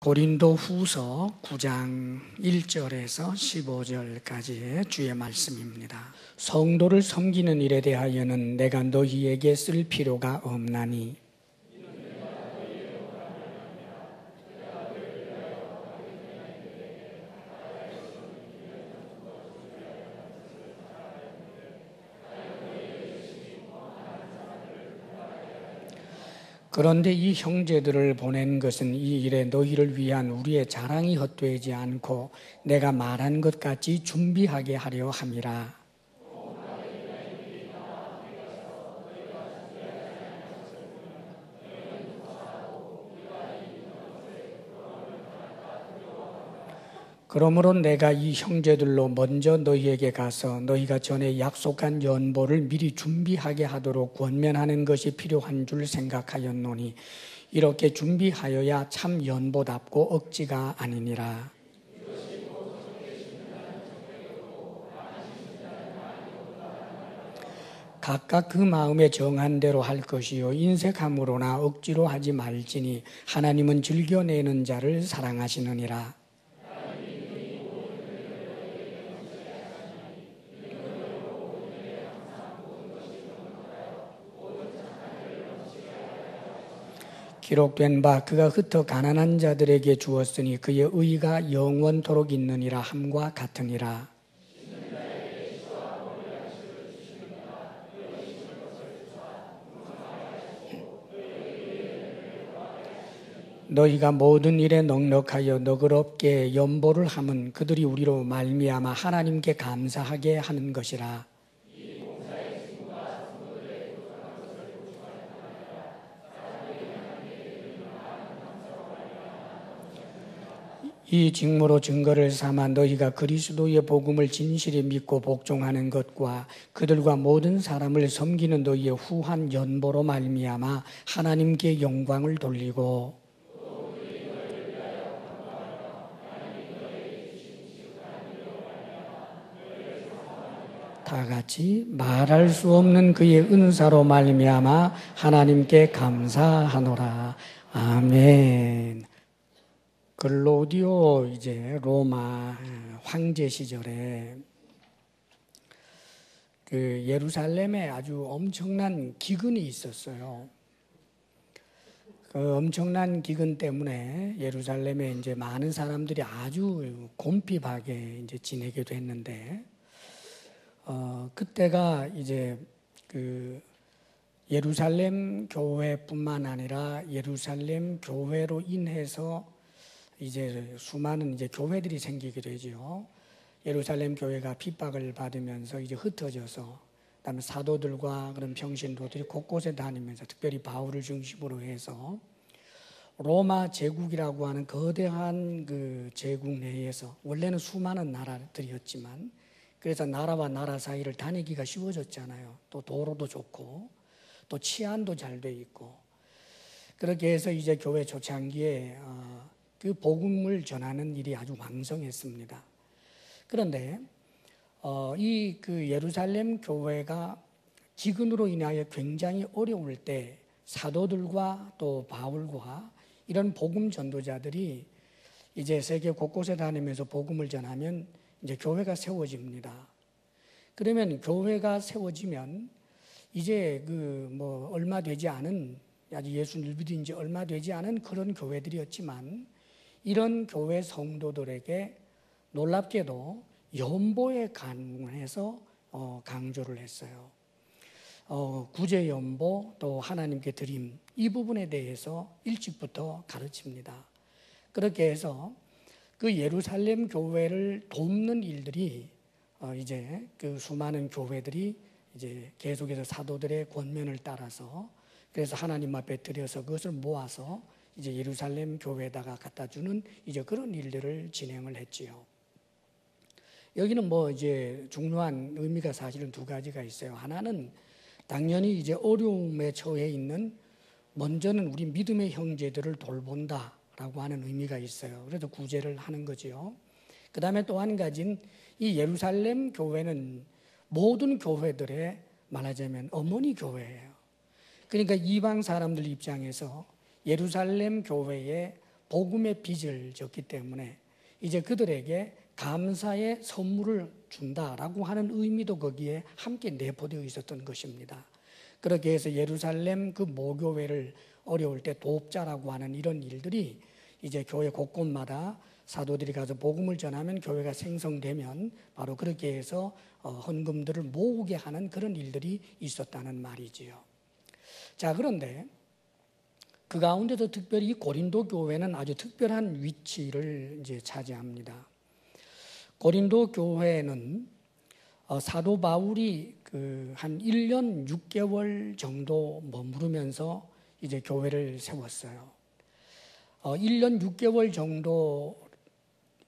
고린도 후서 9장 1절에서 15절까지의 주의 말씀입니다. 성도를 섬기는 일에 대하여는 내가 너희에게 쓸 필요가 없나니 그런데 이 형제들을 보낸 것은 이 일에 너희를 위한 우리의 자랑이 헛되지 않고 내가 말한 것 같이 준비하게 하려 함이라. 그러므로 내가 이 형제들로 먼저 너희에게 가서 너희가 전에 약속한 연보를 미리 준비하게 하도록 권면하는 것이 필요한 줄 생각하였노니 이렇게 준비하여야 참 연보답고 억지가 아니니라. 각각 그 마음에 정한 대로 할 것이요 인색함으로나 억지로 하지 말지니 하나님은 즐겨내는 자를 사랑하시느니라. 기록된 바 그가 흩어 가난한 자들에게 주었으니 그의 의가 영원토록 있느니라 함과 같으니라. 너희가 모든 일에 넉넉하여 너그럽게 연보를 함은 그들이 우리로 말미암아 하나님께 감사하게 하는 것이라. 이 직무로 증거를 삼아 너희가 그리스도의 복음을 진실히 믿고 복종하는 것과 그들과 모든 사람을 섬기는 너희의 후한 연보로 말미암아 하나님께 영광을 돌리고 다 같이 말할 수 없는 그의 은사로 말미암아 하나님께 감사하노라. 아멘. 글로디오 이제 로마 황제 시절에 그 예루살렘에 아주 엄청난 기근이 있었어요. 그 엄청난 기근 때문에 예루살렘에 이제 많은 사람들이 아주 곤핍하게 이제 지내게 됐는데, 그때가 이제 그 예루살렘 교회뿐만 아니라 예루살렘 교회로 인해서 이제 수많은 이제 교회들이 생기게 되죠. 예루살렘 교회가 핍박을 받으면서 이제 흩어져서, 그다음에 사도들과 그런 평신도들이 곳곳에 다니면서 특별히 바울을 중심으로 해서 로마 제국이라고 하는 거대한 그 제국 내에서 원래는 수많은 나라들이었지만 그래서 나라와 나라 사이를 다니기가 쉬워졌잖아요. 또 도로도 좋고 또 치안도 잘 돼 있고 그렇게 해서 이제 교회 초창기에 그 복음을 전하는 일이 아주 왕성했습니다. 그런데 이 그 예루살렘 교회가 기근으로 인하여 굉장히 어려울 때 사도들과 또 바울과 이런 복음 전도자들이 이제 세계 곳곳에 다니면서 복음을 전하면 이제 교회가 세워집니다. 그러면 교회가 세워지면 이제 그 뭐 얼마 되지 않은, 아직 예수를 믿은 지 얼마 되지 않은 그런 교회들이었지만 이런 교회 성도들에게 놀랍게도 연보에 관해서 강조를 했어요. 구제연보 또 하나님께 드림, 이 부분에 대해서 일찍부터 가르칩니다. 그렇게 해서 그 예루살렘 교회를 돕는 일들이 이제 그 수많은 교회들이 이제 계속해서 사도들의 권면을 따라서 그래서 하나님 앞에 드려서 그것을 모아서 이제 예루살렘 교회에다가 갖다 주는 이제 그런 일들을 진행을 했지요. 여기는 뭐 이제 중요한 의미가 사실은 두 가지가 있어요. 하나는 당연히 이제 어려움에 처해 있는 먼저는 우리 믿음의 형제들을 돌본다라고 하는 의미가 있어요. 그래서 구제를 하는 거지요. 그 다음에 또 한 가지는 이 예루살렘 교회는 모든 교회들의 말하자면 어머니 교회예요. 그러니까 이방 사람들 입장에서 예루살렘 교회에 복음의 빚을 졌기 때문에 이제 그들에게 감사의 선물을 준다라고 하는 의미도 거기에 함께 내포되어 있었던 것입니다. 그렇게 해서 예루살렘 그 모교회를 어려울 때 도업자라고 하는 이런 일들이 이제 교회 곳곳마다 사도들이 가서 복음을 전하면 교회가 생성되면 바로 그렇게 해서 헌금들을 모으게 하는 그런 일들이 있었다는 말이지요. 자, 그런데 그 가운데도 특별히 고린도 교회는 아주 특별한 위치를 이제 차지합니다. 고린도 교회는 사도 바울이 한 1년 6개월 정도 머무르면서 이제 교회를 세웠어요. 1년 6개월 정도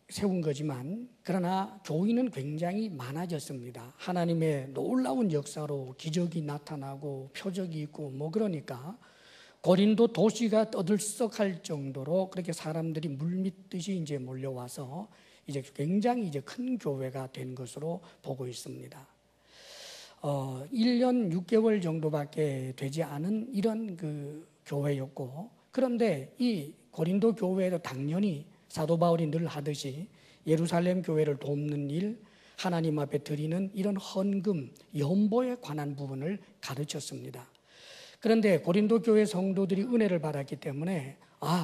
세운 거지만 그러나 교인은 굉장히 많아졌습니다. 하나님의 놀라운 역사로 기적이 나타나고 표적이 있고 그러니까 고린도 도시가 떠들썩할 정도로 그렇게 사람들이 물밀듯이 이제 몰려와서 이제 굉장히 이제 큰 교회가 된 것으로 보고 있습니다. 1년 6개월 정도밖에 되지 않은 이런 그 교회였고, 그런데 이 고린도 교회도 당연히 사도 바울이 늘 하듯이 예루살렘 교회를 돕는 일, 하나님 앞에 드리는 이런 헌금, 연보에 관한 부분을 가르쳤습니다. 그런데 고린도 교회 성도들이 은혜를 받았기 때문에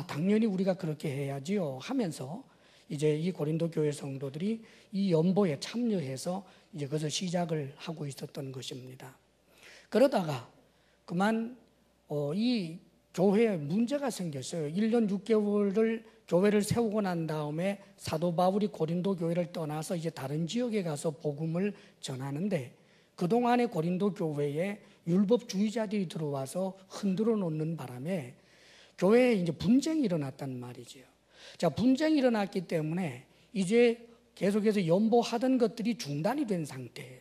당연히 우리가 그렇게 해야지요 하면서 이제 이 고린도 교회 성도들이 이 연보에 참여해서 이제 그것을 시작을 하고 있었던 것입니다. 그러다가 그만 이 교회에 문제가 생겼어요. 1년 6개월을 교회를 세우고 난 다음에 사도 바울이 고린도 교회를 떠나서 이제 다른 지역에 가서 복음을 전하는데 그동안에 고린도 교회에 율법주의자들이 들어와서 흔들어 놓는 바람에 교회에 이제 분쟁이 일어났단 말이죠. 자, 분쟁이 일어났기 때문에 이제 계속해서 연보하던 것들이 중단이 된 상태예요.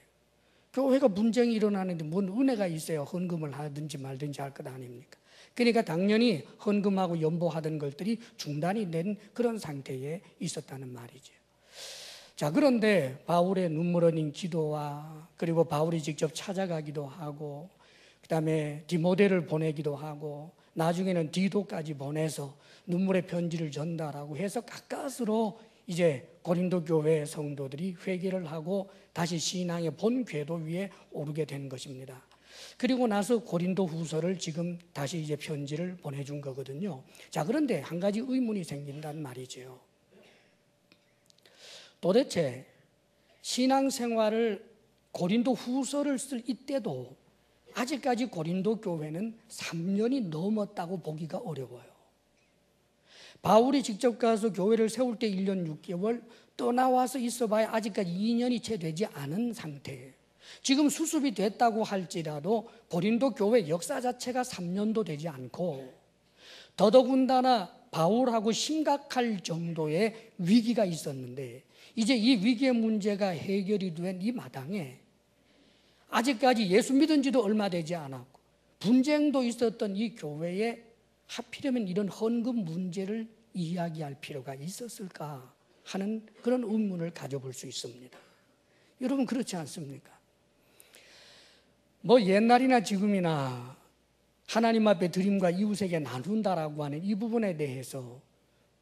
교회가 분쟁이 일어나는데 뭔 은혜가 있어야 헌금을 하든지 말든지 할 것 아닙니까? 그러니까 당연히 헌금하고 연보하던 것들이 중단이 된 그런 상태에 있었다는 말이죠. 자, 그런데 바울의 눈물 흘린 기도와 그리고 바울이 직접 찾아가기도 하고 그다음에 디모데를 보내기도 하고 나중에는 디도까지 보내서 눈물의 편지를 전달하고 해서 가까스로 이제 고린도 교회 성도들이 회개를 하고 다시 신앙의 본 궤도 위에 오르게 된 것입니다. 그리고 나서 고린도 후서를 지금 다시 이제 편지를 보내준 거거든요. 자, 그런데 한 가지 의문이 생긴단 말이죠. 도대체 신앙생활을 고린도 후서를 쓸 이때도 아직까지 고린도 교회는 3년이 넘었다고 보기가 어려워요. 바울이 직접 가서 교회를 세울 때 1년 6개월, 떠나와서 있어봐야 아직까지 2년이 채 되지 않은 상태예요. 지금 수습이 됐다고 할지라도 고린도 교회 역사 자체가 3년도 되지 않고 더더군다나 바울하고 심각할 정도의 위기가 있었는데 이제 이 위기의 문제가 해결이 된 이 마당에 아직까지 예수 믿은 지도 얼마 되지 않았고 분쟁도 있었던 이 교회에 하필이면 이런 헌금 문제를 이야기할 필요가 있었을까 하는 그런 의문을 가져볼 수 있습니다. 여러분 그렇지 않습니까? 옛날이나 지금이나 하나님 앞에 드림과 이웃에게 나눈다라고 하는 이 부분에 대해서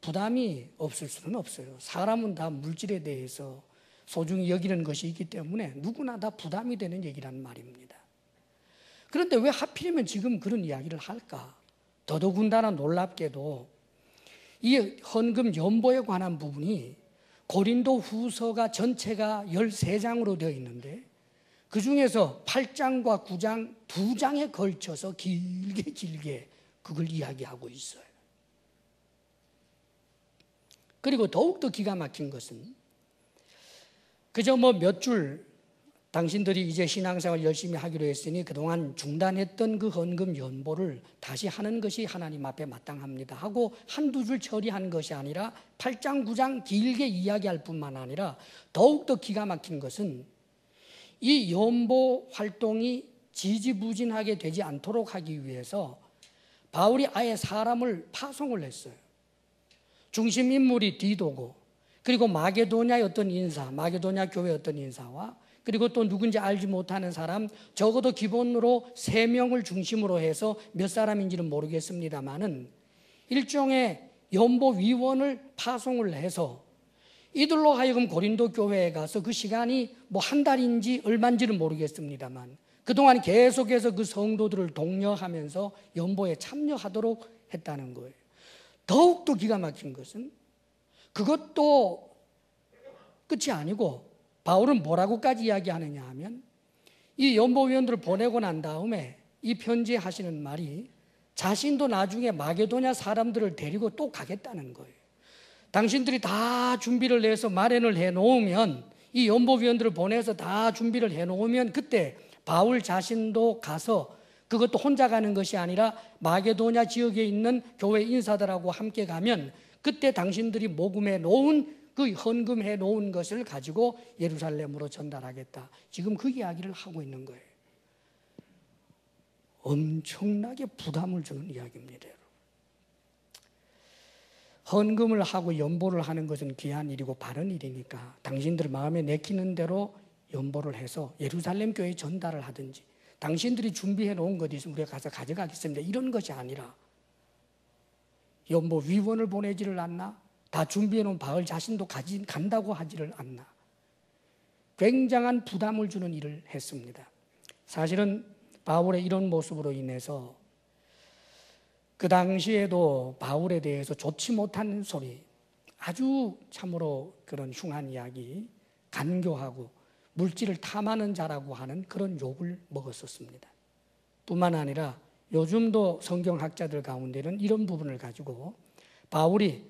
부담이 없을 수는 없어요. 사람은 다 물질에 대해서 소중히 여기는 것이 있기 때문에 누구나 다 부담이 되는 얘기란 말입니다. 그런데 왜 하필이면 지금 그런 이야기를 할까? 더더군다나 놀랍게도 이 헌금 연보에 관한 부분이 고린도 후서가 전체가 13장으로 되어 있는데 그 중에서 8장과 9장 2장에 걸쳐서 길게 그걸 이야기하고 있어요. 그리고 더욱더 기가 막힌 것은 그저 몇 줄 당신들이 이제 신앙생활 열심히 하기로 했으니 그동안 중단했던 그 헌금 연보를 다시 하는 것이 하나님 앞에 마땅합니다 하고 한두 줄 처리한 것이 아니라 8장 9장 길게 이야기할 뿐만 아니라 더욱더 기가 막힌 것은 이 연보 활동이 지지부진하게 되지 않도록 하기 위해서 바울이 아예 사람을 파송을 했어요. 중심 인물이 디도고 그리고 마게도냐의 어떤 인사, 마게도냐 교회의 어떤 인사와 그리고 또 누군지 알지 못하는 사람 적어도 기본으로 3명을 중심으로 해서 몇 사람인지는 모르겠습니다만은 일종의 연보위원을 파송을 해서 이들로 하여금 고린도 교회에 가서 그 시간이 뭐 한 달인지 얼마인지는 모르겠습니다만 그동안 계속해서 그 성도들을 독려하면서 연보에 참여하도록 했다는 거예요. 더욱더 기가 막힌 것은 그것도 끝이 아니고 바울은 뭐라고까지 이야기하느냐 하면 이 연보위원들을 보내고 난 다음에 이 편지에 하시는 말이 자신도 나중에 마게도냐 사람들을 데리고 또 가겠다는 거예요. 당신들이 다 준비를 해서 마련을 해놓으면 이 연보위원들을 보내서 다 준비를 해놓으면 그때 바울 자신도 가서 그것도 혼자 가는 것이 아니라 마게도냐 지역에 있는 교회 인사들하고 함께 가면 그때 당신들이 모금해 놓은 그 헌금해 놓은 것을 가지고 예루살렘으로 전달하겠다. 지금 그 이야기를 하고 있는 거예요. 엄청나게 부담을 주는 이야기입니다. 헌금을 하고 연보를 하는 것은 귀한 일이고 바른 일이니까 당신들 마음에 내키는 대로 연보를 해서 예루살렘 교회에 전달을 하든지 당신들이 준비해 놓은 것 있으면 우리가 가서 가져가겠습니다. 이런 것이 아니라 연보 위원을 보내지를 않나? 다 준비해 놓은 바울 자신도 간다고 하지를 않나? 굉장한 부담을 주는 일을 했습니다. 사실은 바울의 이런 모습으로 인해서 그 당시에도 바울에 대해서 좋지 못한 소리, 아주 참으로 그런 흉한 이야기, 간교하고 물질을 탐하는 자라고 하는 그런 욕을 먹었었습니다. 뿐만 아니라 요즘도 성경학자들 가운데는 이런 부분을 가지고 바울이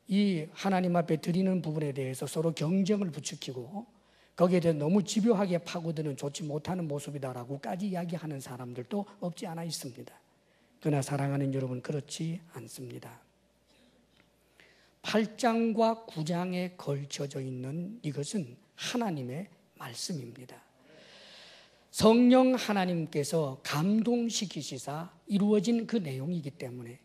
이 하나님 앞에 드리는 부분에 대해서 서로 경쟁을 부추기고 거기에 대해 너무 집요하게 파고드는 좋지 못하는 모습이다라고까지 이야기하는 사람들도 없지 않아 있습니다. 그러나 사랑하는 여러분, 그렇지 않습니다. 8장과 9장에 걸쳐져 있는 이것은 하나님의 말씀입니다. 성령 하나님께서 감동시키시사 이루어진 그 내용이기 때문에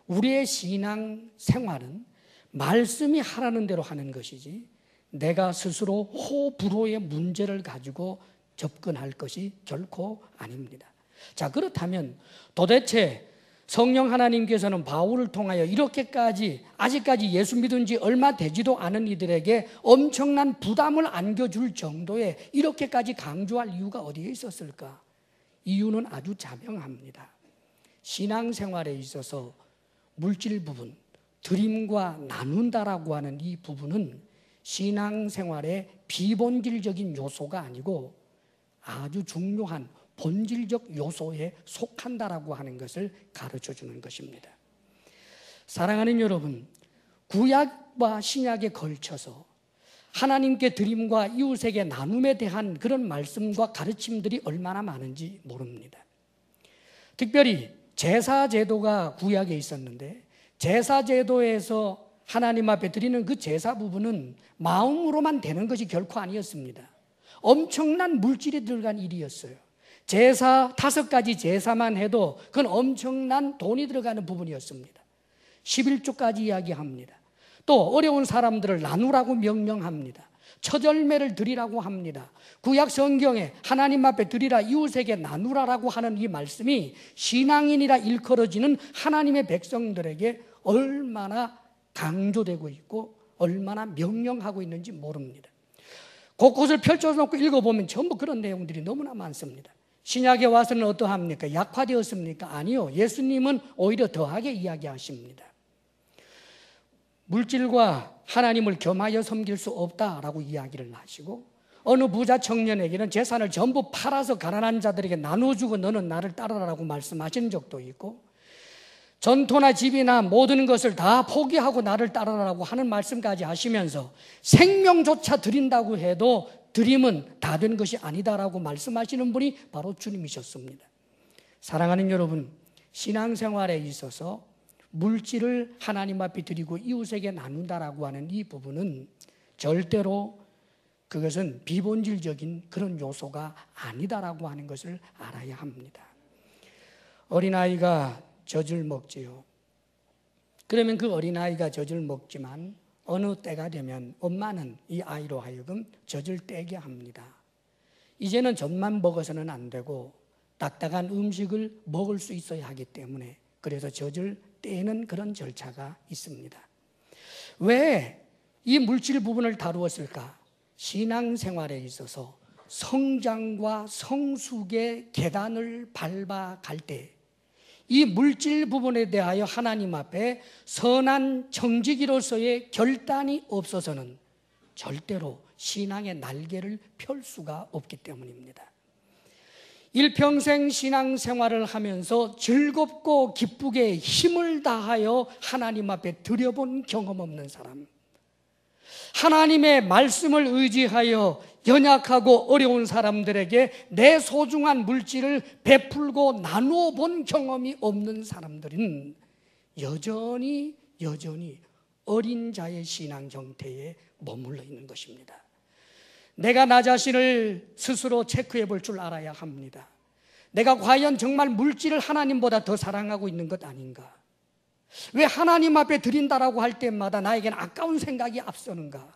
우리의 신앙 생활은 말씀이 하라는 대로 하는 것이지 내가 스스로 호불호의 문제를 가지고 접근할 것이 결코 아닙니다. 자, 그렇다면 도대체 성령 하나님께서는 바울을 통하여 이렇게까지 아직까지 예수 믿은 지 얼마 되지도 않은 이들에게 엄청난 부담을 안겨줄 정도의 이렇게까지 강조할 이유가 어디에 있었을까? 이유는 아주 자명합니다. 신앙생활에 있어서 물질 부분, 드림과 나눈다라고 하는 이 부분은 신앙생활의 비본질적인 요소가 아니고 아주 중요한 본질적 요소에 속한다라고 하는 것을 가르쳐주는 것입니다. 사랑하는 여러분, 구약과 신약에 걸쳐서 하나님께 드림과 이웃에게 나눔에 대한 그런 말씀과 가르침들이 얼마나 많은지 모릅니다. 특별히 제사제도가 구약에 있었는데 제사제도에서 하나님 앞에 드리는 그 제사 부분은 마음으로만 되는 것이 결코 아니었습니다. 엄청난 물질이 들어간 일이었어요. 제사 5가지 제사만 해도 그건 엄청난 돈이 들어가는 부분이었습니다. 11조까지 이야기합니다. 또 어려운 사람들을 나누라고 명령합니다. 첫 열매를 드리라고 합니다. 구약 성경에 하나님 앞에 드리라 이웃에게 나누라라고 하는 이 말씀이 신앙인이라 일컬어지는 하나님의 백성들에게 얼마나 강조되고 있고 얼마나 명령하고 있는지 모릅니다. 곳곳을 펼쳐놓고 읽어보면 전부 그런 내용들이 너무나 많습니다. 신약에 와서는 어떠합니까? 약화되었습니까? 아니요. 예수님은 오히려 더하게 이야기하십니다. 물질과 하나님을 겸하여 섬길 수 없다라고 이야기를 하시고 어느 부자 청년에게는 재산을 전부 팔아서 가난한 자들에게 나눠주고 너는 나를 따르라고 말씀하신 적도 있고 전토나 집이나 모든 것을 다 포기하고 나를 따르라고 하는 말씀까지 하시면서 생명조차 드린다고 해도 드림은 다 된 것이 아니다라고 말씀하시는 분이 바로 주님이셨습니다. 사랑하는 여러분, 신앙생활에 있어서 물질을 하나님 앞에 드리고 이웃에게 나눈다라고 하는 이 부분은 절대로 그것은 비본질적인 그런 요소가 아니다라고 하는 것을 알아야 합니다. 어린아이가 젖을 먹지요. 그러면 그 어린아이가 젖을 먹지만 어느 때가 되면 엄마는 이 아이로 하여금 젖을 떼게 합니다. 이제는 젖만 먹어서는 안 되고 딱딱한 음식을 먹을 수 있어야 하기 때문에 그래서 젖을 떼는 그런 절차가 있습니다. 왜 이 물질 부분을 다루었을까? 신앙생활에 있어서 성장과 성숙의 계단을 밟아갈 때 이 물질 부분에 대하여 하나님 앞에 선한 청지기로서의 결단이 없어서는 절대로 신앙의 날개를 펼 수가 없기 때문입니다. 일평생 신앙생활을 하면서 즐겁고 기쁘게 힘을 다하여 하나님 앞에 드려본 경험 없는 사람, 하나님의 말씀을 의지하여 연약하고 어려운 사람들에게 내 소중한 물질을 베풀고 나누어 본 경험이 없는 사람들은 여전히 어린 자의 신앙 형태에 머물러 있는 것입니다. 내가 나 자신을 스스로 체크해 볼 줄 알아야 합니다. 내가 과연 정말 물질을 하나님보다 더 사랑하고 있는 것 아닌가? 왜 하나님 앞에 드린다라고 할 때마다 나에게는 아까운 생각이 앞서는가?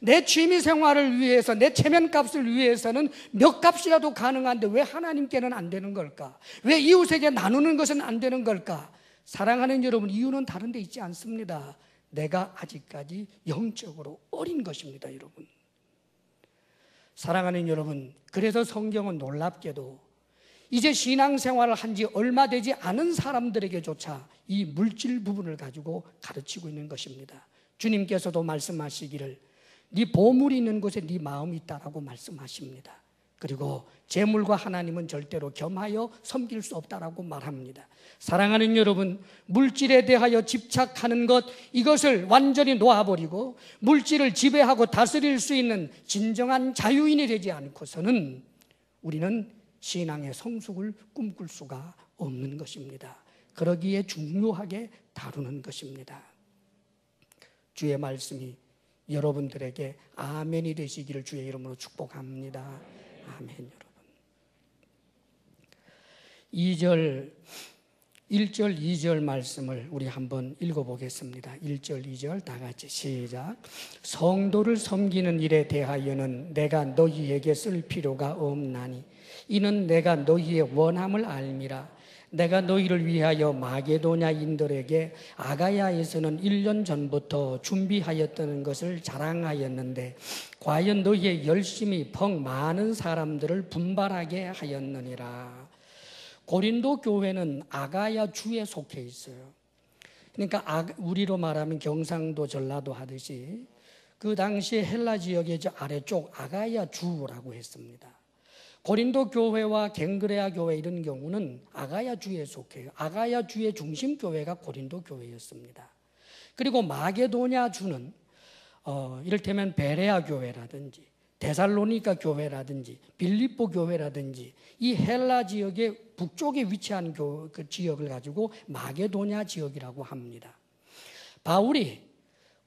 내 취미 생활을 위해서, 내 체면값을 위해서는 몇 값이라도 가능한데 왜 하나님께는 안 되는 걸까? 왜 이웃에게 나누는 것은 안 되는 걸까? 사랑하는 여러분, 이유는 다른 데 있지 않습니다. 내가 아직까지 영적으로 어린 것입니다, 여러분. 사랑하는 여러분, 그래서 성경은 놀랍게도 이제 신앙생활을 한 지 얼마 되지 않은 사람들에게조차 이 물질 부분을 가지고 가르치고 있는 것입니다. 주님께서도 말씀하시기를 네 보물이 있는 곳에 네 마음이 있다라고 말씀하십니다. 그리고 재물과 하나님은 절대로 겸하여 섬길 수 없다라고 말합니다. 사랑하는 여러분, 물질에 대하여 집착하는 것, 이것을 완전히 놓아버리고 물질을 지배하고 다스릴 수 있는 진정한 자유인이 되지 않고서는 우리는 신앙의 성숙을 꿈꿀 수가 없는 것입니다. 그러기에 중요하게 다루는 것입니다. 주의 말씀이 여러분들에게 아멘이 되시기를 주의 이름으로 축복합니다. 아멘. 여러분, 1절 2절 말씀을 우리 한번 읽어보겠습니다. 1절 2절 다 같이 시작. 성도를 섬기는 일에 대하여는 내가 너희에게 쓸 필요가 없나니 이는 내가 너희의 원함을 알미라. 내가 너희를 위하여 마게도냐인들에게 아가야에서는 1년 전부터 준비하였다는 것을 자랑하였는데 과연 너희의 열심이 펑 많은 사람들을 분발하게 하였느니라. 고린도 교회는 아가야 주에 속해 있어요. 그러니까 우리로 말하면 경상도 전라도 하듯이 그 당시에 헬라 지역의 저 아래쪽 아가야 주라고 했습니다. 고린도 교회와 갱그레아 교회 이런 경우는 아가야 주에 속해요. 아가야 주의 중심 교회가 고린도 교회였습니다. 그리고 마게도냐 주는 이를테면 베레아 교회라든지 데살로니가 교회라든지 빌립보 교회라든지 이 헬라 지역의 북쪽에 위치한 그 지역을 가지고 마게도냐 지역이라고 합니다. 바울이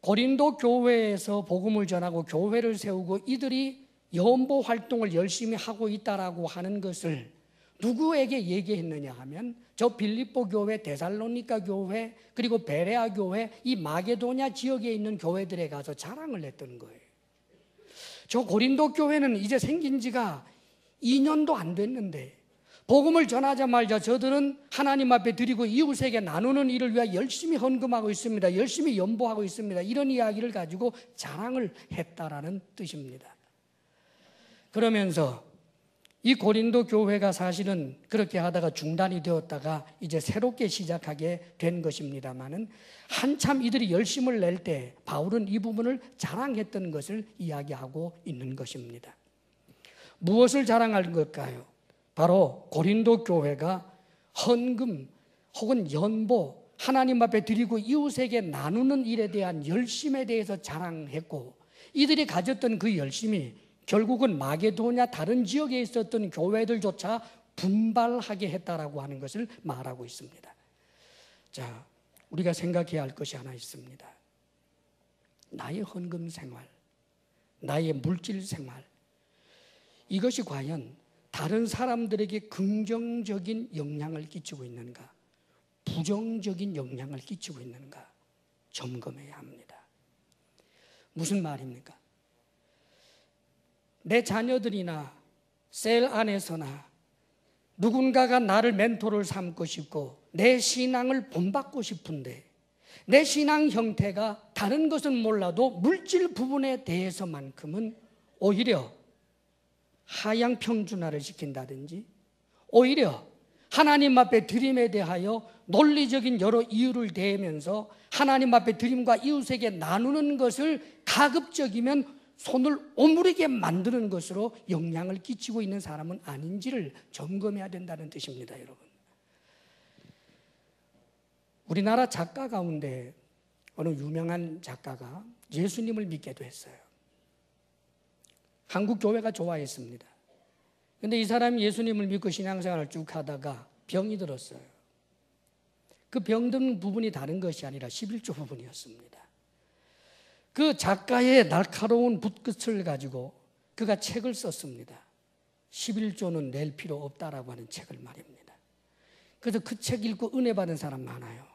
고린도 교회에서 복음을 전하고 교회를 세우고 이들이 연보 활동을 열심히 하고 있다라고 하는 것을 누구에게 얘기했느냐 하면 저 빌립보 교회, 데살로니가 교회, 그리고 베레아 교회, 이 마게도냐 지역에 있는 교회들에 가서 자랑을 했던 거예요. 저 고린도 교회는 이제 생긴 지가 2년도 안 됐는데 복음을 전하자마자 저들은 하나님 앞에 드리고 이웃에게 나누는 일을 위해 열심히 헌금하고 있습니다. 열심히 연보하고 있습니다. 이런 이야기를 가지고 자랑을 했다라는 뜻입니다. 그러면서 이 고린도 교회가 사실은 그렇게 하다가 중단이 되었다가 이제 새롭게 시작하게 된 것입니다만은 한참 이들이 열심을 낼 때 바울은 이 부분을 자랑했던 것을 이야기하고 있는 것입니다. 무엇을 자랑할 걸까요? 바로 고린도 교회가 헌금 혹은 연보 하나님 앞에 드리고 이웃에게 나누는 일에 대한 열심에 대해서 자랑했고 이들이 가졌던 그 열심이 결국은 마게도냐 다른 지역에 있었던 교회들조차 분발하게 했다라고 하는 것을 말하고 있습니다. 자, 우리가 생각해야 할 것이 하나 있습니다. 나의 헌금 생활, 나의 물질 생활, 이것이 과연 다른 사람들에게 긍정적인 영향을 끼치고 있는가, 부정적인 영향을 끼치고 있는가 점검해야 합니다. 무슨 말입니까? 내 자녀들이나 셀 안에서나 누군가가 나를 멘토를 삼고 싶고 내 신앙을 본받고 싶은데 내 신앙 형태가 다른 것은 몰라도 물질 부분에 대해서만큼은 오히려 하향 평준화를 시킨다든지 오히려 하나님 앞에 드림에 대하여 논리적인 여러 이유를 대면서 하나님 앞에 드림과 이웃에게 나누는 것을 가급적이면 손을 오므리게 만드는 것으로 영향을 끼치고 있는 사람은 아닌지를 점검해야 된다는 뜻입니다, 여러분. 우리나라 작가 가운데 어느 유명한 작가가 예수님을 믿게도 했어요. 한국 교회가 좋아했습니다. 그런데 이 사람이 예수님을 믿고 신앙생활을 쭉 하다가 병이 들었어요. 그 병든 부분이 다른 것이 아니라 11조 부분이었습니다. 그 작가의 날카로운 붓끝을 가지고 그가 책을 썼습니다. 11조는 낼 필요 없다라고 하는 책을 말입니다. 그래서 그 책 읽고 은혜 받은 사람 많아요.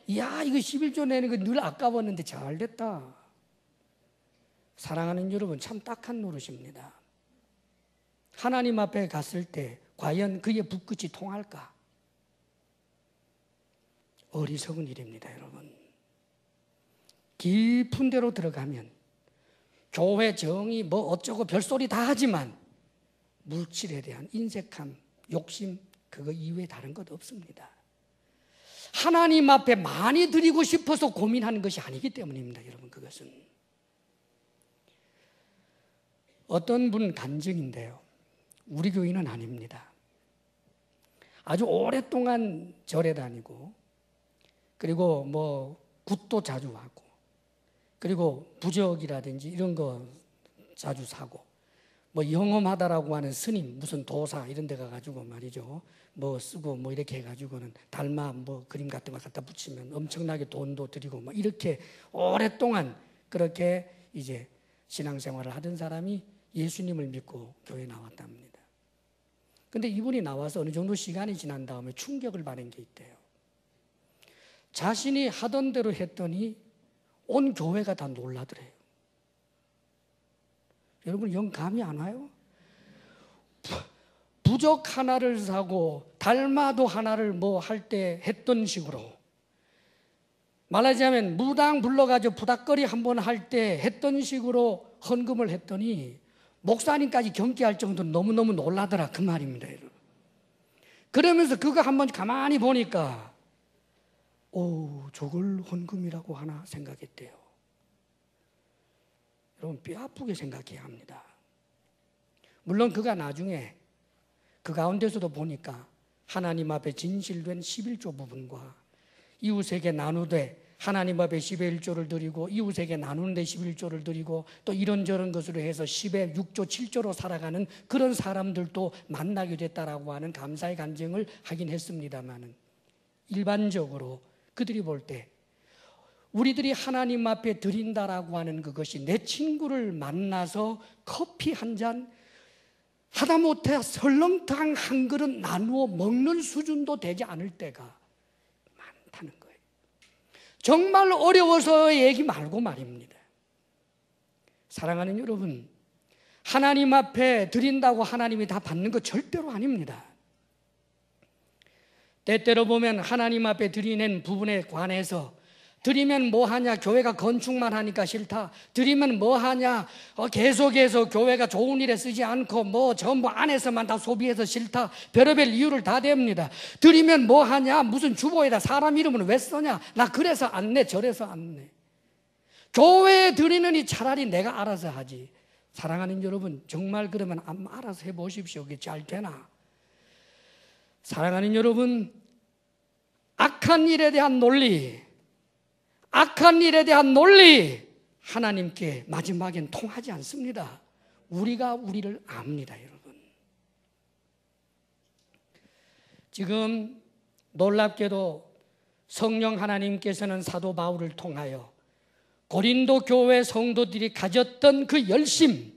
이야, 이거 11조 내는 거 늘 아까웠는데 잘 됐다. 사랑하는 여러분, 참 딱한 노릇입니다. 하나님 앞에 갔을 때 과연 그의 붓끝이 통할까? 어리석은 일입니다, 여러분. 깊은 데로 들어가면 교회 정의 뭐 어쩌고 별소리 다 하지만 물질에 대한 인색함, 욕심 그거 이외에 다른 것 없습니다. 하나님 앞에 많이 드리고 싶어서 고민하는 것이 아니기 때문입니다, 여러분. 그것은 어떤 분 간증인데요, 우리 교인은 아닙니다. 아주 오랫동안 절에 다니고 그리고 뭐 굿도 자주 하고 그리고 부적이라든지 이런 거 자주 사고 뭐 영험하다라고 하는 스님 무슨 도사 이런 데 가가지고 말이죠, 뭐 쓰고 뭐 이렇게 해가지고는 달마 뭐 그림 같은 거 갖다 붙이면 엄청나게 돈도 드리고 뭐 이렇게 오랫동안 그렇게 이제 신앙생활을 하던 사람이 예수님을 믿고 교회에 나왔답니다. 근데 이분이 나와서 어느 정도 시간이 지난 다음에 충격을 받은 게 있대요. 자신이 하던 대로 했더니 온 교회가 다 놀라더래요. 여러분 영 감이 안 와요? 부적 하나를 사고 달마도 하나를 뭐 할 때 했던 식으로 말하자면 무당 불러가지고 부닥거리 한번 할 때 했던 식으로 헌금을 했더니 목사님까지 경계할 정도로 너무너무 놀라더라 그 말입니다, 여러분. 그러면서 그거 한번 가만히 보니까 오, 저걸 헌금이라고 하나 생각했대요. 여러분 뼈 아프게 생각해야 합니다. 물론 그가 나중에 그 가운데서도 보니까 하나님 앞에 진실된 11조 부분과 이웃에게 나누되 하나님 앞에 10의 1조를 드리고 이웃에게 나누는데 11조를 드리고 또 이런저런 것으로 해서 10의 6조 7조로 살아가는 그런 사람들도 만나게 됐다라고 하는 감사의 간증을 하긴 했습니다마는 일반적으로 그들이 볼 때 우리들이 하나님 앞에 드린다라고 하는 그것이 내 친구를 만나서 커피 한 잔 하다못해 설렁탕 한 그릇 나누어 먹는 수준도 되지 않을 때가 많다는 거예요. 정말 어려워서 얘기 말고 말입니다. 사랑하는 여러분, 하나님 앞에 드린다고 하나님이 다 받는 거 절대로 아닙니다. 때때로 보면 하나님 앞에 드리는 부분에 관해서 드리면 뭐하냐, 교회가 건축만 하니까 싫다, 드리면 뭐하냐, 계속해서 교회가 좋은 일에 쓰지 않고 뭐 전부 안에서만 다 소비해서 싫다, 별의별 이유를 다 댑니다. 드리면 뭐하냐, 무슨 주보에다 사람 이름은 왜 써냐, 나 그래서 안 내, 저래서 안 내. 교회에 드리느니 차라리 내가 알아서 하지. 사랑하는 여러분, 정말 그러면 알아서 해보십시오. 그게 잘 되나? 사랑하는 여러분, 악한 일에 대한 논리, 악한 일에 대한 논리, 하나님께 마지막엔 통하지 않습니다. 우리가 우리를 압니다, 여러분. 지금 놀랍게도 성령 하나님께서는 사도 바울을 통하여 고린도 교회 성도들이 가졌던 그 열심,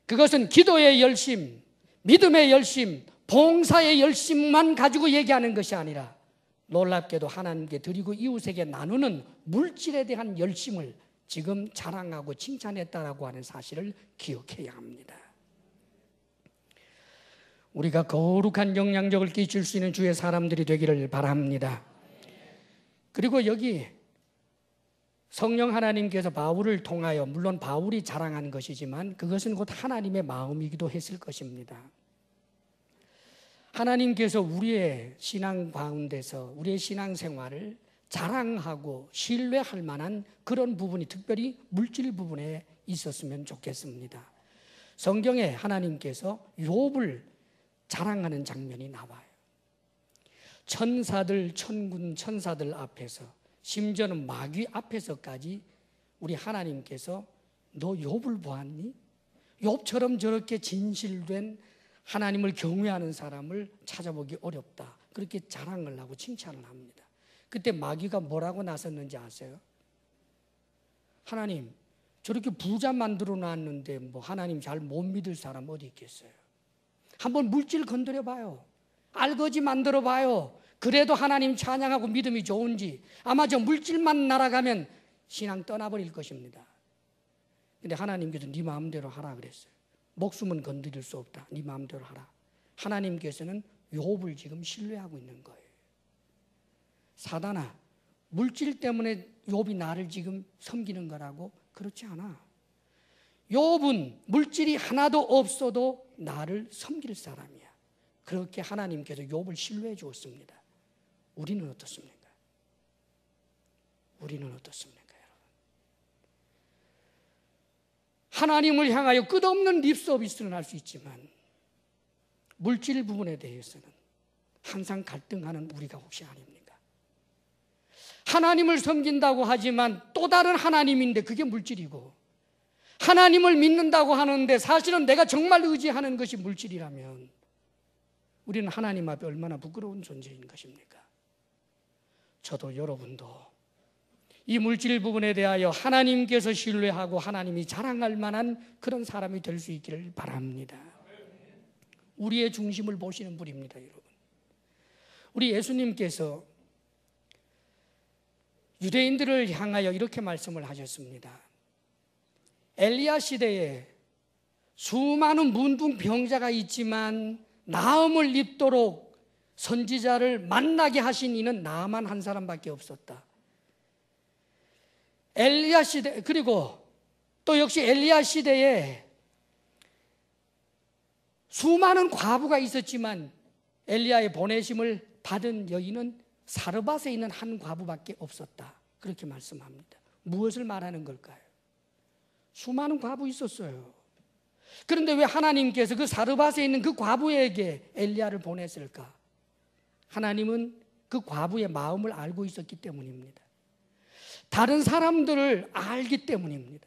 그것은 기도의 열심, 믿음의 열심, 봉사의 열심만 가지고 얘기하는 것이 아니라 놀랍게도 하나님께 드리고 이웃에게 나누는 물질에 대한 열심을 지금 자랑하고 칭찬했다라고 하는 사실을 기억해야 합니다. 우리가 거룩한 영향력을 끼칠 수 있는 주의 사람들이 되기를 바랍니다. 그리고 여기 성령 하나님께서 바울을 통하여, 물론 바울이 자랑한 것이지만 그것은 곧 하나님의 마음이기도 했을 것입니다. 하나님께서 우리의 신앙 가운데서 우리의 신앙생활을 자랑하고 신뢰할 만한 그런 부분이 특별히 물질 부분에 있었으면 좋겠습니다. 성경에 하나님께서 욥을 자랑하는 장면이 나와요. 천사들, 천군 천사들 앞에서, 심지어는 마귀 앞에서까지 우리 하나님께서 너 욥을 보았니? 욥처럼 저렇게 진실된 하나님을 경외하는 사람을 찾아보기 어렵다. 그렇게 자랑을 하고 칭찬을 합니다. 그때 마귀가 뭐라고 나섰는지 아세요? 하나님, 저렇게 부자 만들어 놨는데 뭐 하나님 잘 못 믿을 사람 어디 있겠어요? 한번 물질 건드려 봐요. 알거지 만들어 봐요. 그래도 하나님 찬양하고 믿음이 좋은지. 아마 저 물질만 날아가면 신앙 떠나버릴 것입니다. 근데 하나님께서 네 마음대로 하라 그랬어요. 목숨은 건드릴 수 없다. 네 마음대로 하라. 하나님께서는 욥을 지금 신뢰하고 있는 거예요. 사단아, 물질 때문에 욥이 나를 지금 섬기는 거라고? 그렇지 않아. 욥은 물질이 하나도 없어도 나를 섬길 사람이야. 그렇게 하나님께서 욥을 신뢰해 주었습니다. 우리는 어떻습니까? 우리는 어떻습니까, 여러분? 하나님을 향하여 끝없는 립서비스는 할 수 있지만 물질 부분에 대해서는 항상 갈등하는 우리가 혹시 아닙니까? 하나님을 섬긴다고 하지만 또 다른 하나님인데 그게 물질이고, 하나님을 믿는다고 하는데 사실은 내가 정말 의지하는 것이 물질이라면 우리는 하나님 앞에 얼마나 부끄러운 존재인 것입니까? 저도 여러분도 이 물질 부분에 대하여 하나님께서 신뢰하고 하나님이 자랑할 만한 그런 사람이 될 수 있기를 바랍니다. 우리의 중심을 보시는 분입니다, 여러분. 우리 예수님께서 유대인들을 향하여 이렇게 말씀을 하셨습니다. 엘리야 시대에 수많은 문둥병자가 있지만 나음을 입도록 선지자를 만나게 하신 이는 나만 한 사람밖에 없었다. 엘리야 시대, 그리고 또 역시 엘리야 시대에 수많은 과부가 있었지만 엘리야의 보내심을 받은 여인은 사르밧에 있는 한 과부밖에 없었다. 그렇게 말씀합니다. 무엇을 말하는 걸까요? 수많은 과부 있었어요. 그런데 왜 하나님께서 그 사르밧에 있는 그 과부에게 엘리야를 보냈을까? 하나님은 그 과부의 마음을 알고 있었기 때문입니다. 다른 사람들을 알기 때문입니다.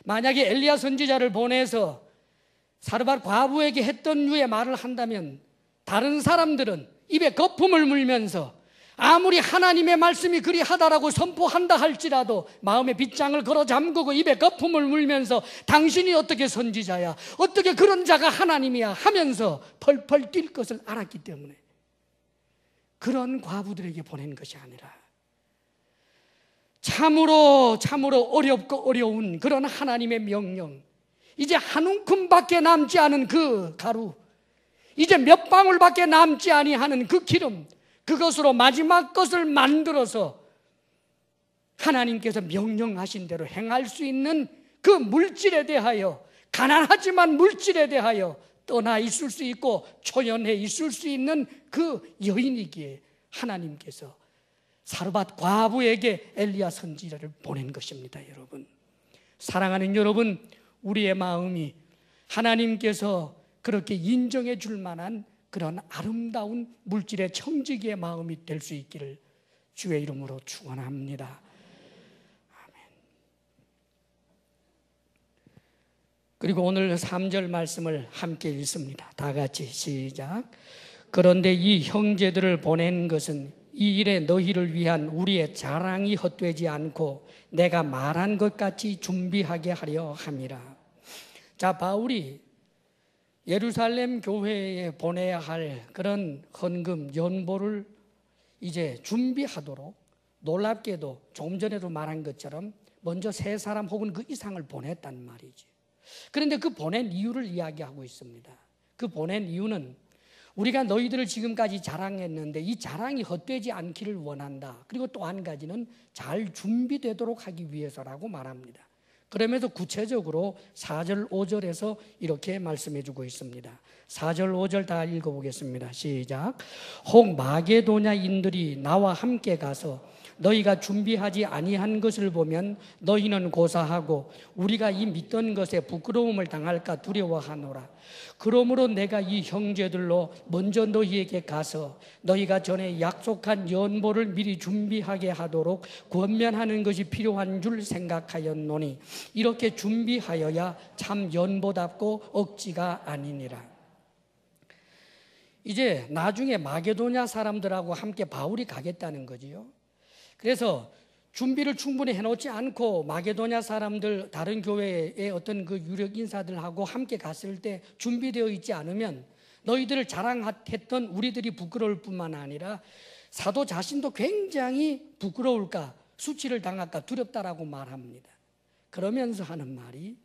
만약에 엘리야 선지자를 보내서 사르밧 과부에게 했던 류의 말을 한다면 다른 사람들은 입에 거품을 물면서 아무리 하나님의 말씀이 그리하다라고 선포한다 할지라도 마음에 빗장을 걸어 잠그고 입에 거품을 물면서 당신이 어떻게 선지자야, 어떻게 그런 자가 하나님이야 하면서 펄펄 뛸 것을 알았기 때문에 그런 과부들에게 보낸 것이 아니라 참으로 어렵고 어려운 그런 하나님의 명령, 이제 한 움큼밖에 남지 않은 그 가루, 이제 몇 방울밖에 남지 아니하는 그 기름, 그것으로 마지막 것을 만들어서 하나님께서 명령하신 대로 행할 수 있는 그 물질에 대하여, 가난하지만 물질에 대하여 떠나 있을 수 있고 초연해 있을 수 있는 그 여인이기에 하나님께서 사르밧 과부에게 엘리야 선지자를 보낸 것입니다. 여러분, 사랑하는 여러분, 우리의 마음이 하나님께서 그렇게 인정해 줄 만한 그런 아름다운 물질의 청지기의 마음이 될 수 있기를 주의 이름으로 축원합니다. 아멘. 그리고 오늘 3절 말씀을 함께 읽습니다. 다 같이 시작. 그런데 이 형제들을 보낸 것은 이 일에 너희를 위한 우리의 자랑이 헛되지 않고 내가 말한 것 같이 준비하게 하려 함이라. 자, 바울이 예루살렘 교회에 보내야 할 그런 헌금, 연보를 이제 준비하도록, 놀랍게도 조금 전에도 말한 것처럼 먼저 3사람 혹은 그 이상을 보냈단 말이지. 그런데 그 보낸 이유를 이야기하고 있습니다. 그 보낸 이유는 우리가 너희들을 지금까지 자랑했는데 이 자랑이 헛되지 않기를 원한다. 그리고 또 한 가지는 잘 준비되도록 하기 위해서라고 말합니다. 그러면서 구체적으로 4절 5절에서 이렇게 말씀해 주고 있습니다. 4절 5절 다 읽어보겠습니다. 시작. 혹 마게도냐인들이 나와 함께 가서 너희가 준비하지 아니한 것을 보면 너희는 고사하고 우리가 이 믿던 것에 부끄러움을 당할까 두려워하노라. 그러므로 내가 이 형제들로 먼저 너희에게 가서 너희가 전에 약속한 연보를 미리 준비하게 하도록 권면하는 것이 필요한 줄 생각하였노니 이렇게 준비하여야 참 연보답고 억지가 아니니라. 이제 나중에 마게도냐 사람들하고 함께 바울이 가겠다는 거지요. 그래서 준비를 충분히 해놓지 않고 마게도냐 사람들, 다른 교회의 어떤 그 유력 인사들하고 함께 갔을 때 준비되어 있지 않으면 너희들을 자랑했던 우리들이 부끄러울 뿐만 아니라 사도 자신도 굉장히 부끄러울까, 수치를 당할까 두렵다라고 말합니다. 그러면서 하는 말이,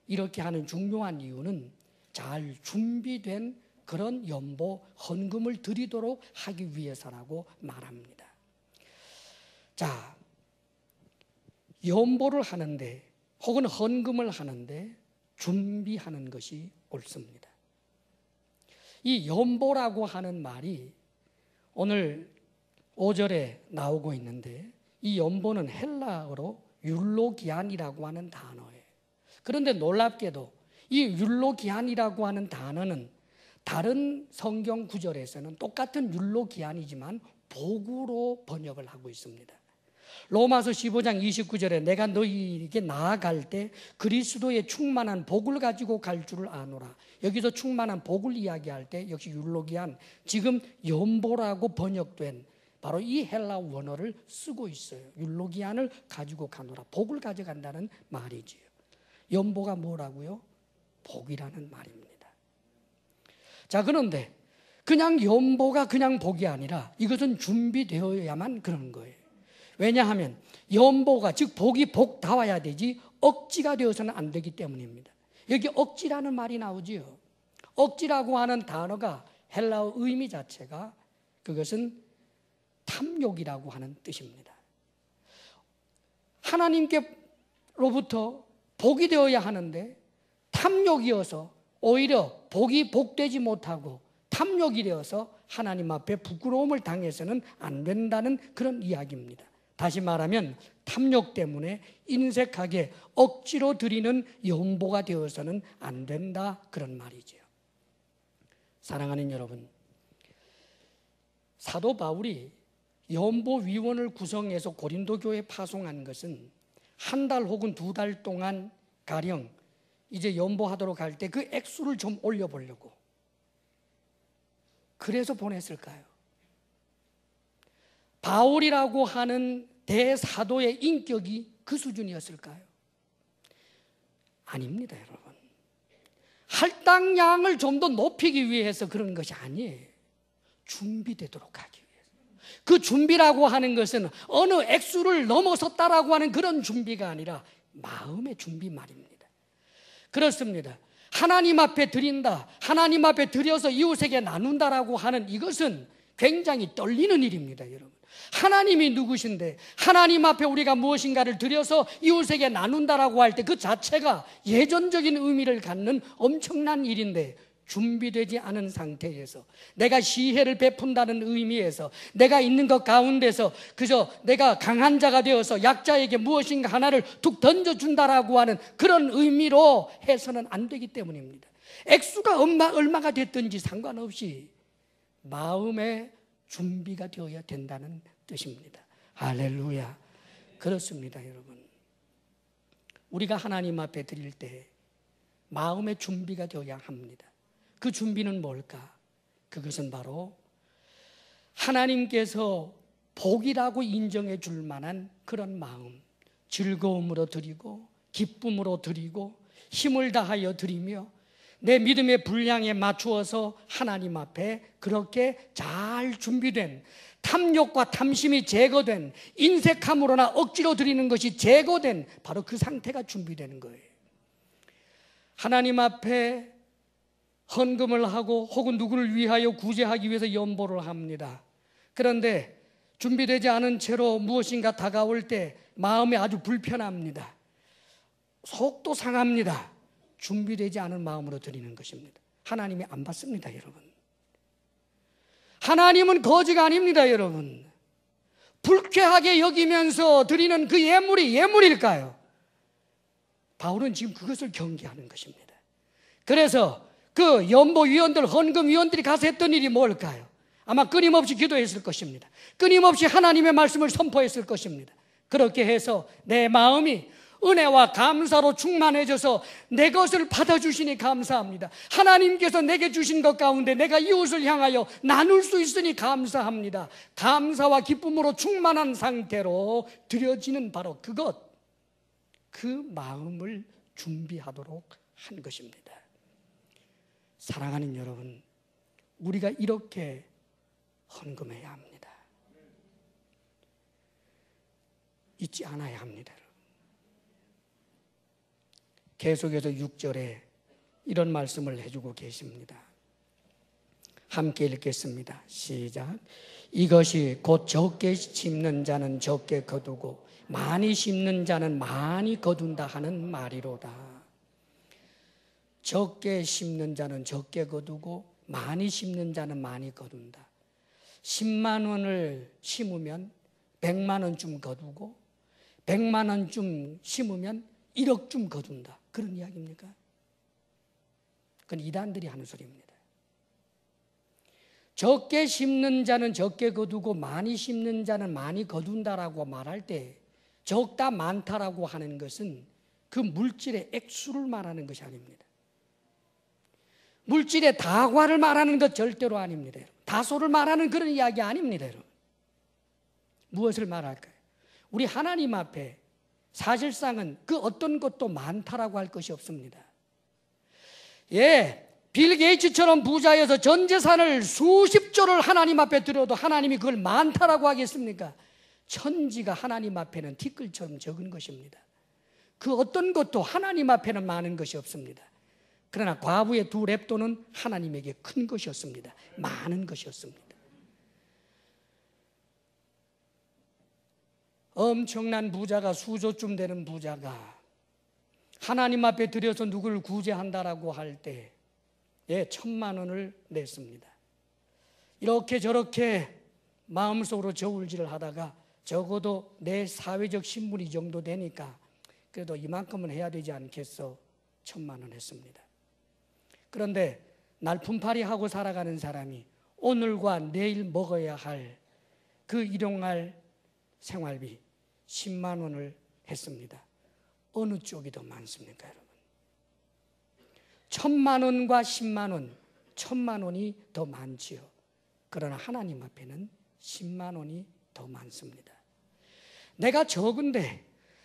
이렇게 하는 중요한 이유는 잘 준비된 그런 연보, 헌금을 드리도록 하기 위해서라고 말합니다. 자, 연보를 하는데 혹은 헌금을 하는데 준비하는 것이 옳습니다. 이 연보라고 하는 말이 오늘 5절에 나오고 있는데 이 연보는 헬라어로 율로기안이라고 하는 단어예요. 그런데 놀랍게도 이 율로기안이라고 하는 단어는 다른 성경 구절에서는 똑같은 율로기안이지만 복으로 번역을 하고 있습니다. 로마서 15장 29절에 내가 너희에게 나아갈 때 그리스도의 충만한 복을 가지고 갈 줄을 아노라. 여기서 충만한 복을 이야기할 때 역시 율로기안, 지금 연보라고 번역된 바로 이 헬라 원어를 쓰고 있어요. 율로기안을 가지고 가노라. 복을 가져간다는 말이지요. 연보가 뭐라고요? 복이라는 말입니다. 자, 그런데 그냥 연보가 그냥 복이 아니라 이것은 준비되어야만 그런 거예요. 왜냐하면 연보가, 즉 복이 복다워야 되지 억지가 되어서는 안 되기 때문입니다. 여기 억지라는 말이 나오지요. 억지라고 하는 단어가 헬라어 의미 자체가 그것은 탐욕이라고 하는 뜻입니다. 하나님께로부터 복이 되어야 하는데 탐욕이어서 오히려 복이 복되지 못하고 탐욕이 되어서 하나님 앞에 부끄러움을 당해서는 안 된다는 그런 이야기입니다. 다시 말하면 탐욕 때문에 인색하게 억지로 드리는 연보가 되어서는 안 된다, 그런 말이죠. 사랑하는 여러분, 사도 바울이 연보위원을 구성해서 고린도 교회에 파송한 것은 한 달 혹은 2달 동안 가령 이제 연보하도록 할 때 그 액수를 좀 올려보려고 그래서 보냈을까요? 바울이라고 하는 대사도의 인격이 그 수준이었을까요? 아닙니다, 여러분. 할당량을 좀 더 높이기 위해서 그런 것이 아니에요. 준비되도록 하기 위해서. 그 준비라고 하는 것은 어느 액수를 넘어섰다라고 하는 그런 준비가 아니라 마음의 준비 말입니다. 그렇습니다. 하나님 앞에 드린다, 하나님 앞에 드려서 이웃에게 나눈다라고 하는 이것은 굉장히 떨리는 일입니다, 여러분. 하나님이 누구신데 하나님 앞에 우리가 무엇인가를 드려서 이웃에게 나눈다라고 할 때 그 자체가 예전적인 의미를 갖는 엄청난 일인데, 준비되지 않은 상태에서 내가 시혜를 베푼다는 의미에서 내가 있는 것 가운데서 그저 내가 강한 자가 되어서 약자에게 무엇인가 하나를 툭 던져준다라고 하는 그런 의미로 해서는 안 되기 때문입니다. 액수가 얼마가 됐든지 상관없이 마음의 준비가 되어야 된다는 뜻입니다. 할렐루야. 그렇습니다, 여러분. 우리가 하나님 앞에 드릴 때 마음의 준비가 되어야 합니다. 그 준비는 뭘까? 그것은 바로 하나님께서 복이라고 인정해 줄 만한 그런 마음, 즐거움으로 드리고 기쁨으로 드리고 힘을 다하여 드리며 내 믿음의 분량에 맞추어서 하나님 앞에 그렇게 잘 준비된, 탐욕과 탐심이 제거된, 인색함으로나 억지로 드리는 것이 제거된 바로 그 상태가 준비되는 거예요. 하나님 앞에 헌금을 하고 혹은 누구를 위하여 구제하기 위해서 연보를 합니다. 그런데 준비되지 않은 채로 무엇인가 다가올 때 마음이 아주 불편합니다. 속도 상합니다. 준비되지 않은 마음으로 드리는 것입니다. 하나님이 안 받습니다, 여러분. 하나님은 거지가 아닙니다, 여러분. 불쾌하게 여기면서 드리는 그 예물이 예물일까요? 바울은 지금 그것을 경계하는 것입니다. 그래서 그 연보위원들, 헌금위원들이 가서 했던 일이 뭘까요? 아마 끊임없이 기도했을 것입니다. 끊임없이 하나님의 말씀을 선포했을 것입니다. 그렇게 해서 내 마음이 은혜와 감사로 충만해져서 내 것을 받아주시니 감사합니다. 하나님께서 내게 주신 것 가운데 내가 이웃을 향하여 나눌 수 있으니 감사합니다. 감사와 기쁨으로 충만한 상태로 드려지는 바로 그것, 그 마음을 준비하도록 한 것입니다. 사랑하는 여러분, 우리가 이렇게 헌금해야 합니다. 잊지 않아야 합니다. 계속해서 6절에 이런 말씀을 해주고 계십니다. 함께 읽겠습니다. 시작. 이것이 곧 적게 심는 자는 적게 거두고 많이 심는 자는 많이 거둔다 하는 말이로다. 적게 심는 자는 적게 거두고 많이 심는 자는 많이 거둔다. 10만 원을 심으면 100만 원쯤 거두고 100만 원쯤 심으면 1억쯤 거둔다. 그런 이야기입니까? 그건 이단들이 하는 소리입니다. 적게 심는 자는 적게 거두고 많이 심는 자는 많이 거둔다라고 말할 때 적다 많다라고 하는 것은 그 물질의 액수를 말하는 것이 아닙니다. 물질의 다과를 말하는 것 절대로 아닙니다. 다소를 말하는 그런 이야기 아닙니다. 여러분. 무엇을 말할까요? 우리 하나님 앞에 사실상은 그 어떤 것도 많다라고 할 것이 없습니다. 빌 게이츠처럼 부자여서 전 재산을 수십조를 하나님 앞에 드려도 하나님이 그걸 많다라고 하겠습니까? 천지가 하나님 앞에는 티끌처럼 적은 것입니다. 그 어떤 것도 하나님 앞에는 많은 것이 없습니다. 그러나 과부의 2 렙돈은 하나님에게 큰 것이었습니다. 많은 것이었습니다. 엄청난 부자가 수조쯤 되는 부자가 하나님 앞에 들여서 누구를 구제한다라고 할 때 1,000만 원을 냈습니다. 이렇게 저렇게 마음속으로 저울질을 하다가 적어도 내 사회적 신분이 이 정도 되니까 그래도 이만큼은 해야 되지 않겠어 1,000만 원 했습니다. 그런데 날품팔이 하고 살아가는 사람이 오늘과 내일 먹어야 할 그 일용할 생활비 10만 원을 했습니다. 어느 쪽이 더 많습니까, 여러분? 1,000만 원과 10만 원, 1,000만 원이 더 많지요. 그러나 하나님 앞에는 10만 원이 더 많습니다. 내가 적은데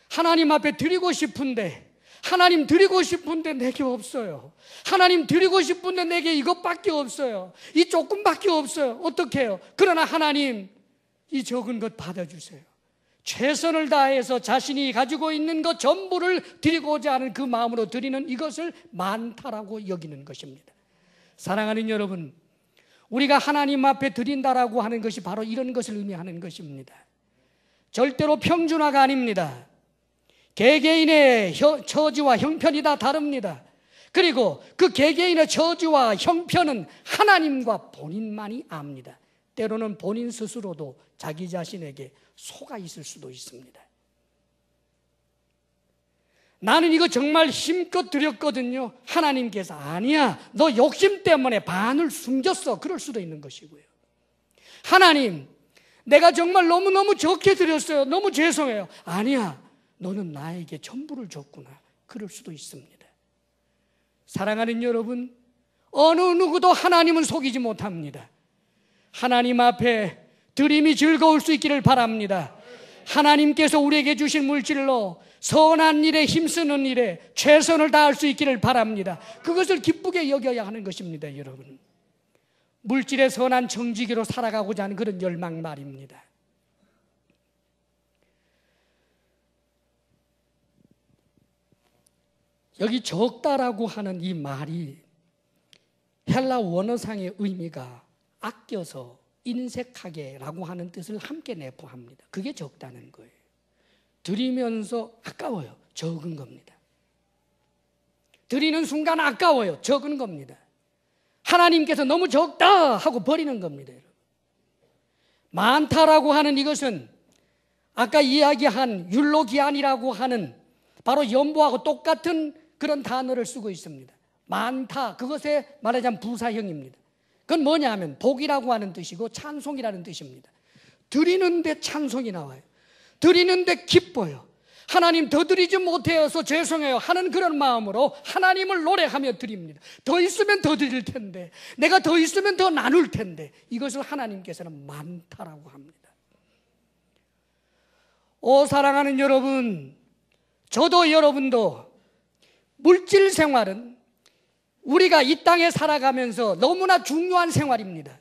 하나님 앞에 드리고 싶은데 하나님 드리고 싶은데 내게 없어요. 하나님 드리고 싶은데 내게 이것밖에 없어요. 이 조금밖에 없어요. 어떻게 해요? 그러나 하나님 이 적은 것 받아주세요. 최선을 다해서 자신이 가지고 있는 것 전부를 드리고자 하는 그 마음으로 드리는 이것을 많다라고 여기는 것입니다. 사랑하는 여러분, 우리가 하나님 앞에 드린다라고 하는 것이 바로 이런 것을 의미하는 것입니다. 절대로 평준화가 아닙니다. 개개인의 처지와 형편이 다 다릅니다. 그리고 그 개개인의 처지와 형편은 하나님과 본인만이 압니다. 때로는 본인 스스로도 자기 자신에게 속아 있을 수도 있습니다. 나는 이거 정말 힘껏 드렸거든요. 하나님께서 아니야, 너 욕심 때문에 반을 숨겼어. 그럴 수도 있는 것이고요. 하나님, 내가 정말 너무너무 적게 드렸어요. 너무 죄송해요. 아니야, 너는 나에게 전부를 줬구나. 그럴 수도 있습니다. 사랑하는 여러분, 어느 누구도 하나님은 속이지 못합니다. 하나님 앞에 드림이 즐거울 수 있기를 바랍니다. 하나님께서 우리에게 주신 물질로 선한 일에 힘쓰는 일에 최선을 다할 수 있기를 바랍니다. 그것을 기쁘게 여겨야 하는 것입니다, 여러분. 물질의 선한 정직으로 살아가고자 하는 그런 열망 말입니다. 여기 적다라고 하는 이 말이 헬라 원어상의 의미가 아껴서 인색하게라고 하는 뜻을 함께 내포합니다. 그게 적다는 거예요. 드리면서 아까워요. 적은 겁니다. 드리는 순간 아까워요. 적은 겁니다. 하나님께서 너무 적다 하고 버리는 겁니다. 많다라고 하는 이것은 아까 이야기한 율로기안이라고 하는 바로 연보하고 똑같은 그런 단어를 쓰고 있습니다. 많다, 그것에 말하자면 부사형입니다. 그건 뭐냐 하면 복이라고 하는 뜻이고 찬송이라는 뜻입니다. 드리는데 찬송이 나와요. 드리는데 기뻐요. 하나님 더 드리지 못해서 죄송해요 하는 그런 마음으로 하나님을 노래하며 드립니다. 더 있으면 더 드릴 텐데, 내가 더 있으면 더 나눌 텐데, 이것을 하나님께서는 많다라고 합니다. 오 사랑하는 여러분, 저도 여러분도 물질 생활은 우리가 이 땅에 살아가면서 너무나 중요한 생활입니다.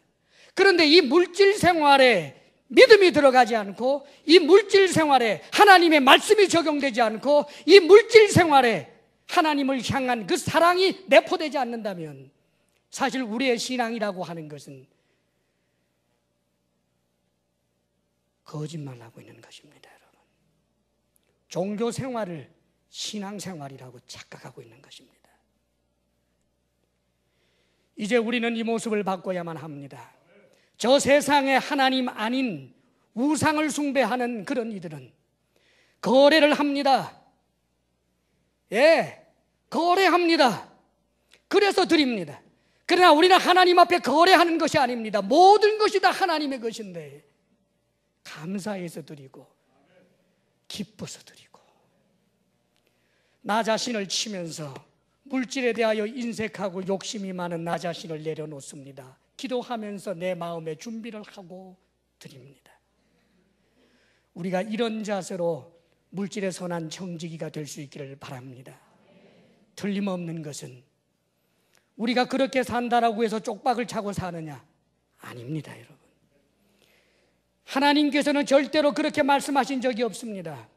그런데 이 물질 생활에 믿음이 들어가지 않고, 이 물질 생활에 하나님의 말씀이 적용되지 않고, 이 물질 생활에 하나님을 향한 그 사랑이 내포되지 않는다면 사실 우리의 신앙이라고 하는 것은 거짓말하고 있는 것입니다. 여러분, 종교 생활을 신앙 생활이라고 착각하고 있는 것입니다. 이제 우리는 이 모습을 바꿔야만 합니다. 저 세상에 하나님 아닌 우상을 숭배하는 그런 이들은 거래를 합니다. 예, 거래합니다. 그래서 드립니다. 그러나 우리는 하나님 앞에 거래하는 것이 아닙니다. 모든 것이 다 하나님의 것인데 감사해서 드리고 기뻐서 드리고, 나 자신을 치면서 물질에 대하여 인색하고 욕심이 많은 나 자신을 내려놓습니다. 기도하면서 내 마음의 준비를 하고 드립니다. 우리가 이런 자세로 물질의 선한 청지기가 될 수 있기를 바랍니다. 틀림없는 것은 우리가 그렇게 산다라고 해서 쪽박을 차고 사느냐? 아닙니다, 여러분. 하나님께서는 절대로 그렇게 말씀하신 적이 없습니다.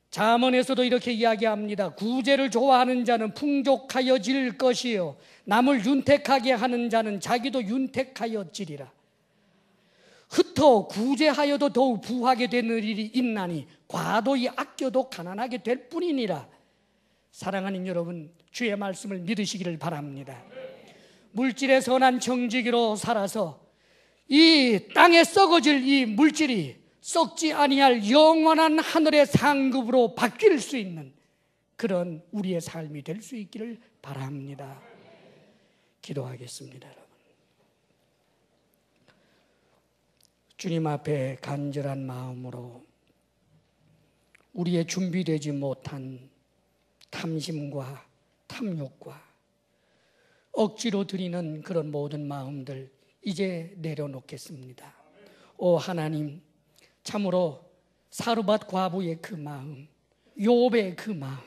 잠언에서도 이렇게 이야기합니다. 구제를 좋아하는 자는 풍족하여질 것이요, 남을 윤택하게 하는 자는 자기도 윤택하여지리라. 흩어 구제하여도 더욱 부하게 되는 일이 있나니 과도히 아껴도 가난하게 될 뿐이니라. 사랑하는 여러분, 주의 말씀을 믿으시기를 바랍니다. 물질의 선한 청지기로 살아서 이 땅에 썩어질 이 물질이 썩지 아니할 영원한 하늘의 상급으로 바뀔 수 있는 그런 우리의 삶이 될 수 있기를 바랍니다. 기도하겠습니다. 여러분, 주님 앞에 간절한 마음으로 우리의 준비되지 못한 탐심과 탐욕과 억지로 드리는 그런 모든 마음들 이제 내려놓겠습니다. 오 하나님, 참으로 사르밧 과부의 그 마음, 욥의 그 마음,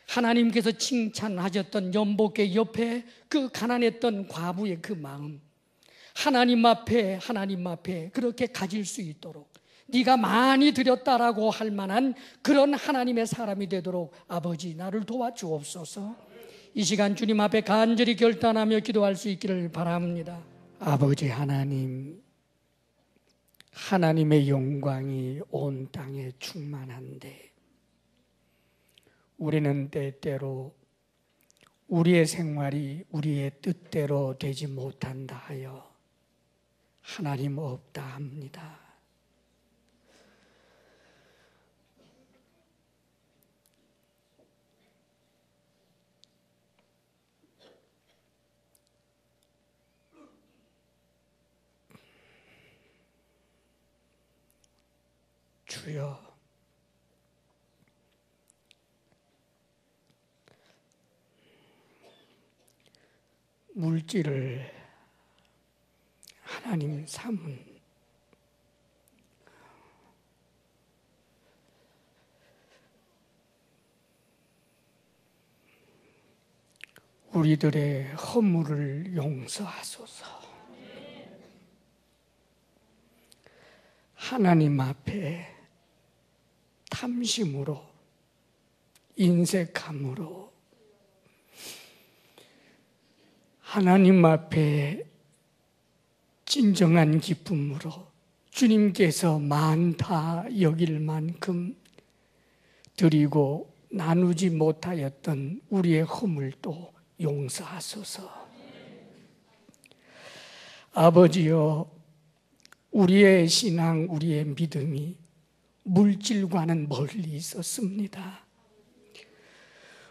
하나님께서 칭찬하셨던 연복의 옆에 그 가난했던 과부의 그 마음, 하나님 앞에 그렇게 가질 수 있도록 네가 많이 드렸다라고 할 만한 그런 하나님의 사람이 되도록 아버지 나를 도와주옵소서. 이 시간 주님 앞에 간절히 결단하며 기도할 수 있기를 바랍니다. 아버지 하나님, 하나님의 영광이 온 땅에 충만한데 우리는 때때로 우리의 생활이 우리의 뜻대로 되지 못한다 하여 하나님 없다 합니다. 주여, 물질을 하나님 삼은 우리들의 허물을 용서하소서. 하나님 앞에 탐심으로, 인색함으로 하나님 앞에 진정한 기쁨으로 주님께서 많다 여길 만큼 드리고 나누지 못하였던 우리의 허물도 용서하소서. 아버지여, 우리의 신앙, 우리의 믿음이 물질과는 멀리 있었습니다.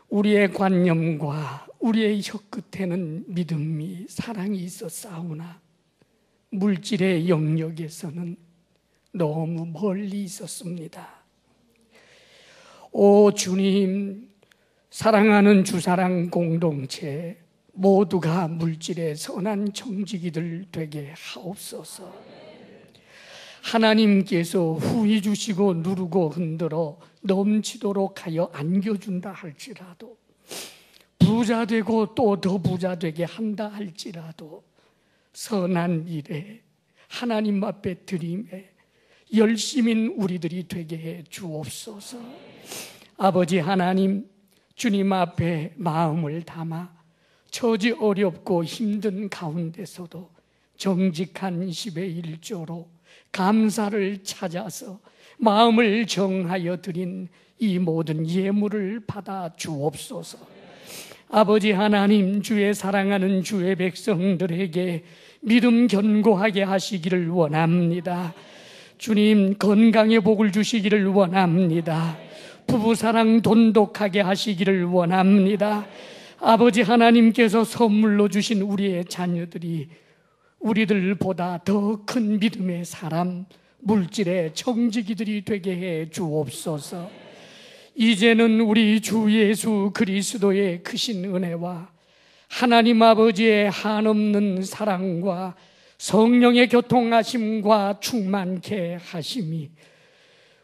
우리의 관념과 우리의 혀끝에는 믿음이, 사랑이 있었사오나 물질의 영역에서는 너무 멀리 있었습니다. 오 주님, 사랑하는 주사랑 공동체 모두가 물질의 선한 청지기들 되게 하옵소서. 하나님께서 후히 주시고 누르고 흔들어 넘치도록 하여 안겨준다 할지라도, 부자 되고 또 더 부자 되게 한다 할지라도 선한 일에 하나님 앞에 드림에 열심인 우리들이 되게 해 주옵소서. 아버지 하나님, 주님 앞에 마음을 담아 처지 어렵고 힘든 가운데서도 정직한 10의 1조로 감사를 찾아서 마음을 정하여 드린 이 모든 예물을 받아 주옵소서. 아버지 하나님, 주의 사랑하는 주의 백성들에게 믿음 견고하게 하시기를 원합니다. 주님, 건강의 복을 주시기를 원합니다. 부부사랑 돈독하게 하시기를 원합니다. 아버지 하나님께서 선물로 주신 우리의 자녀들이 우리들보다 더 큰 믿음의 사람, 물질의 청지기들이 되게 해 주옵소서. 이제는 우리 주 예수 그리스도의 크신 은혜와 하나님 아버지의 한없는 사랑과 성령의 교통하심과 충만케 하심이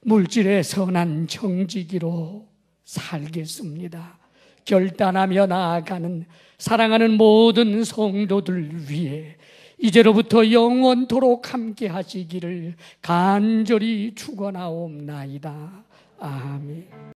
물질의 선한 청지기로 살겠습니다. 결단하며 나아가는 사랑하는 모든 성도들 위해 이제로부터 영원토록 함께 하시기를 간절히 축원하옵나이다. 아멘.